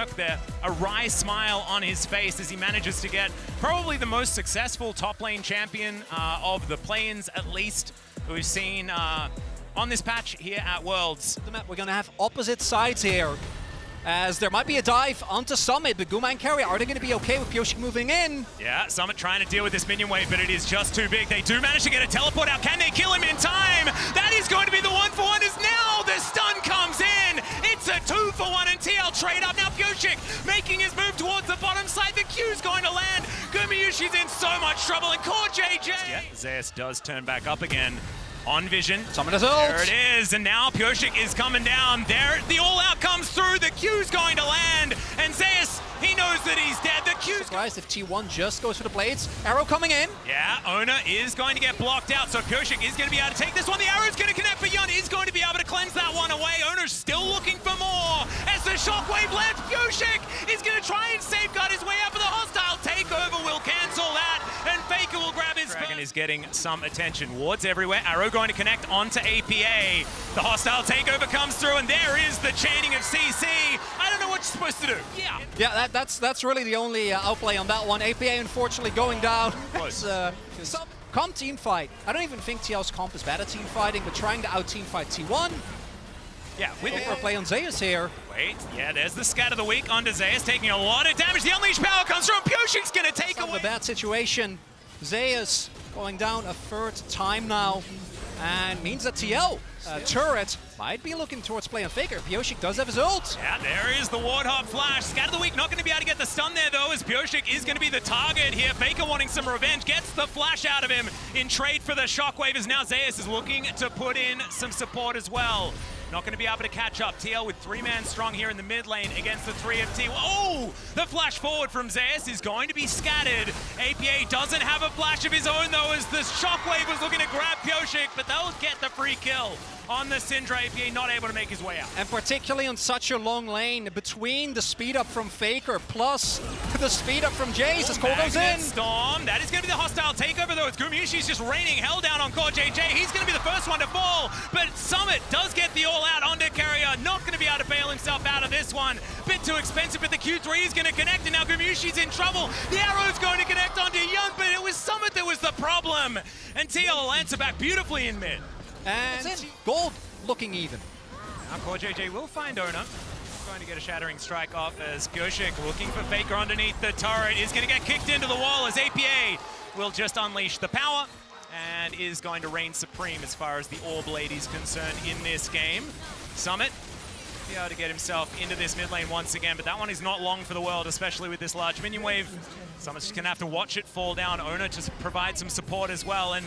smirk there, a wry smile on his face as he manages to get probably the most successful top lane champion of the play-ins, at least, we've seen on this patch here at Worlds. We're going to have opposite sides here, as there might be a dive onto Summit, but Guma and Carry, are they going to be okay with Pyosik moving in? Yeah, Summit trying to deal with this minion wave, but it is just too big. They do manage to get a teleport out. Can they kill him in time? That is going to be the 1-for-1 as now the stun comes in. It's a 2-for-1 and TL trade up. Now Pyosik making his move towards the bottom side. The Q's going to land. Gumayushi's in so much trouble, and Core JJ. Yeah, Zeus does turn back up again. On vision. Summon his ult. There it is, and now Pyosik is coming down. There, the all-out comes through. The Q's going to land, and Zeus, he knows that he's dead. The Q's... Surprised if T1 just goes for the blades. Arrow coming in. Yeah, Ona is going to get blocked out, so Pyosik is going to be able to take this one. The arrow's going to connect, but Yun is going to be able to cleanse that one away. Ona's still looking for more. As the shockwave lands, Pyosik is going to try and safeguard his way out, but the hostile takeover will cancel that, and Faker will grab his... Dragon is getting some attention. Wards everywhere. Arrow going to connect onto APA. The hostile takeover comes through, and there is the chaining of CC. I don't know what you're supposed to do. Yeah, that's really the only outplay on that one. APA unfortunately going down. Some comp team fight. I don't even think TL's comp is bad at team fighting, but trying to out team fight T1. Yeah, with a play on Zeus here. Wait, yeah, there's the scat of the week onto Zeus, taking a lot of damage. The unleashed power comes from Pyosik's going to take away. A bad situation. Zeus going down a third time now, and means that TL turret might be looking towards play on Faker. Pyosik does have his ult. Yeah, there is the Warthog flash. Scat of the week not going to be able to get the stun there though, as Pyosik is going to be the target here. Faker wanting some revenge, gets the flash out of him in trade for the shockwave, as now Zeus is looking to put in some support as well. Not going to be able to catch up. TL with 3-man strong here in the mid lane against the 3 of T. Oh! The flash forward from Zeus is going to be scattered. APA doesn't have a flash of his own though, as the shockwave was looking to grab Pyosik, but they'll get the free kill on the Syndra. APA not able to make his way out. And particularly on such a long lane, between the speed up from Faker plus the speed up from Jace as Cole goes in. Storm, that is going to be the hostile takeover though, as Gumayushi's just raining hell down on Core JJ. He's going to be the first one to fall, but Summit does get the all out onto Carrier. Not going to be able to bail himself out of this one. Bit too expensive, but the Q3 is going to connect, and now Gumayushi's in trouble. The arrow's going to connect onto Young, but it was Summit that was the problem. And TL will answer back beautifully in mid. And gold looking even. Now Core JJ will find Ona. Going to get a shattering strike off as Pyosik looking for Faker underneath the turret. Is going to get kicked into the wall as APA will just unleash the power and is going to reign supreme as far as the Orb Lady is concerned in this game. Summit be able to get himself into this mid lane once again, but that one is not long for the world, especially with this large minion wave. Summit's just going to have to watch it fall down. Ona just provide some support as well. And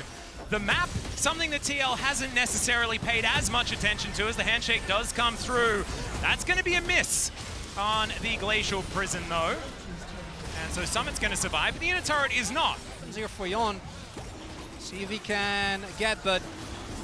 the map, something that TL hasn't necessarily paid as much attention to, as the handshake does come through. That's going to be a miss on the Glacial Prison though. And so Summit's going to survive, but the inner turret is not. Here for Yon. See if he can get, but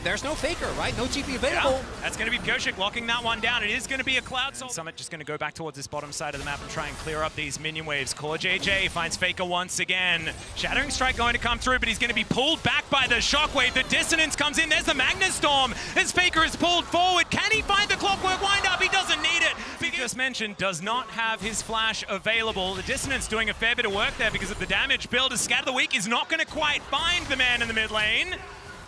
there's no Faker, right? No TP available. Yeah, that's going to be Pyosik locking that one down. It is going to be a Cloud Soul. Summit just going to go back towards this bottom side of the map and try and clear up these minion waves. Core JJ finds Faker once again. Shattering Strike going to come through, but he's going to be pulled back by the Shockwave. The Dissonance comes in. There's the Magnet Storm as Faker is pulled forward. Can he find the Clockwork Wind-Up? He doesn't need it. Just mentioned, does not have his flash available. The Dissonance doing a fair bit of work there because of the damage build. As Scat of the Week is not going to quite find the man in the mid lane.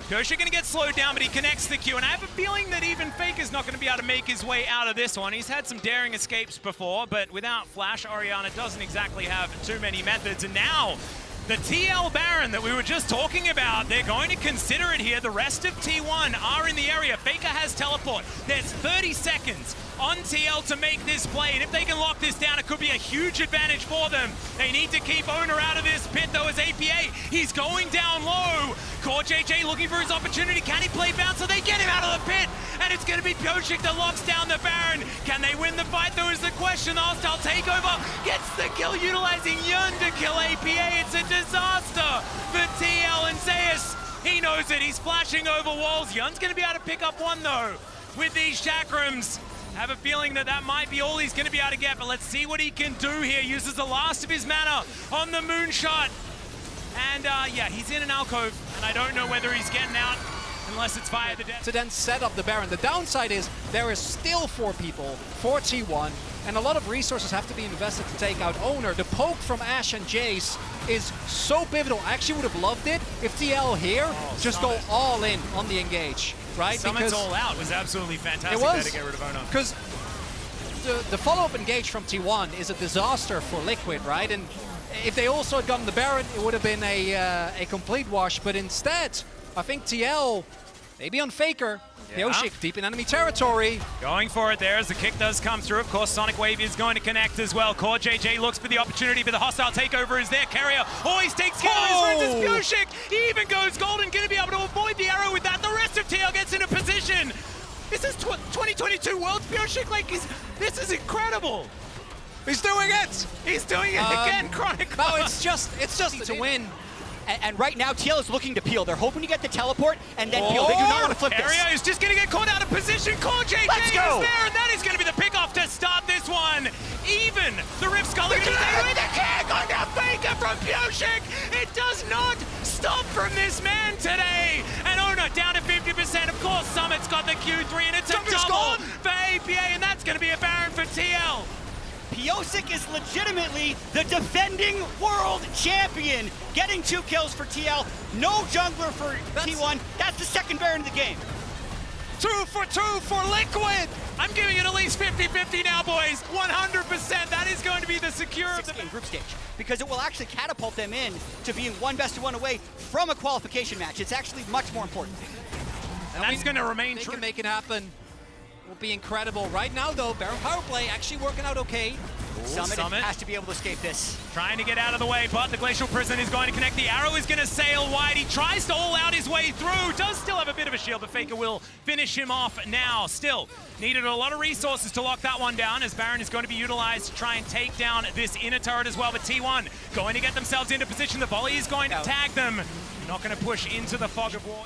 Pyosik going to get slowed down, but he connects the Q, and I have a feeling that even Faker's not going to be able to make his way out of this one. He's had some daring escapes before, but without Flash, Orianna doesn't exactly have too many methods, and now the TL Baron that we were just talking about, they're going to consider it here. The rest of T1 are in the area. Faker has teleport. There's 30 seconds on TL to make this play, and if they can lock this down, it could be a huge advantage for them. They need to keep Ona out of this pit though, as APA, he's going down low. Core JJ looking for his opportunity. Can he play bounce so they get him out of the pit? And it's going to be Pyosik that locks down the Baron. Can they win the fight though is the question. The hostile takeover gets the kill, utilizing Yun to kill APA. It's a disaster for TL, and Zeus, he knows it. He's flashing over walls. Yun's going to be able to pick up one though with these chakrams. I have a feeling that that might be all he's going to be able to get, but let's see what he can do here. Uses the last of his mana on the moonshot. And yeah, he's in an alcove, and I don't know whether he's getting out unless it's via the death. To then set up the Baron. The downside is there is still 4 people for T1. and a lot of resources have to be invested to take out Owner. The poke from Ashe and Jace is so pivotal. I actually would have loved it if TL here just go all in on the engage, right? Summit's all out was absolutely fantastic there to get rid of Owner. Because the follow-up engage from T1 is a disaster for Liquid, right? And if they also had gotten the Baron, it would have been a complete wash. But instead, I think TL, maybe on Faker, Pioshik deep in enemy territory. Going for it there as the kick does come through. Of course, Sonic Wave is going to connect as well. Core JJ looks for the opportunity, but the hostile takeover is there. Carrier always takes care of his friends. It's Pioshik. He even goes golden, going to be able to avoid the arrow with that. The rest of TL gets into position. This is 2022 Worlds Pioshik. Like, this is incredible. He's doing it! He's doing it again, Chronicle. No, it's just to win. And right now, TL is looking to peel. They're hoping to get the teleport and then peel. They do not want to flip this. Carrier is just going to get caught out of position. Core JJ is there, and that is going to be the pickoff to start this one. Even the Rift Skull is going to stay with the kick on the Faker from Pioshik. It does not stop from this man today. And Owner down to 50%. Of course, Summit's got the Q3, and it's a double for APA, and that's going to be a Baron for TL. Pioshik is legitimately the defending world champion, getting 2 kills for TL. No jungler for T1. That's the second Baron of the game. 2 for 2 for Liquid. I'm giving it at least 50-50 now, boys. 100%. That is going to be the secure of the group stage, because it will actually catapult them in to being 1 best of 1 away from a qualification match. It's actually much more important. And that's going to remain true. They can make it happen. Will be incredible. Right now, though, Baron power play actually working out okay. Summit has to be able to escape this. Trying to get out of the way, but the Glacial Prison is going to connect. The arrow is going to sail wide. He tries to all out his way through. Does still have a bit of a shield, but Faker will finish him off now. Still, needed a lot of resources to lock that one down, as Baron is going to be utilized to try and take down this inner turret as well. But T1 going to get themselves into position. The volley is going to tag them. Not going to push into the fog of war.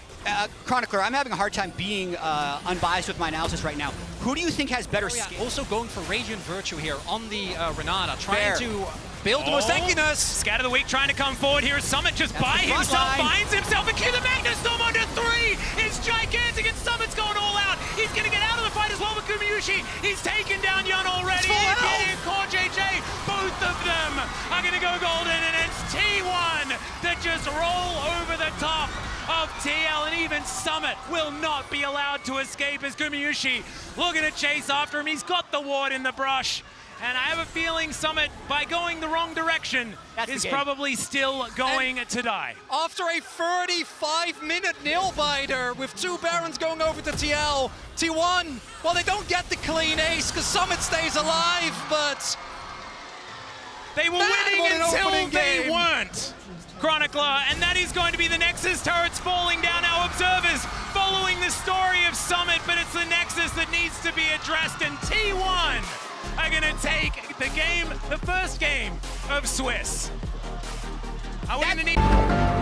Chronicler, I'm having a hard time being unbiased with my analysis right now. Who do you think has better skill? Also going for Radiant Virtue here on the Renata, trying to build to Stankiness. Scat of the Week trying to come forward here. Summit just by himself, finds himself a Q. The Magnus Storm under 3 is gigantic, and Summit's going all out. He's going to get out of the fight as well with Kumiyushi. He's taken down Yun already. And Core JJ, both of them are going to go golden, and it's T1 that just roll over the top of TL, and even Summit will not be allowed to escape as Kumiyushi looking to chase after him. He's got the ward in the brush, and I have a feeling Summit, by going the wrong direction, is probably still going to die. After a 35-minute nail-biter with 2 Barons going over to TL, T1, well, they don't get the clean ace because Summit stays alive, but they were winning until they weren't. Chronicler, and that is going to be the Nexus turrets falling down. Our observers following the story of Summit, but it's the Nexus that needs to be addressed, and T1 are going to take the game, the first game of Swiss. Are we going to need...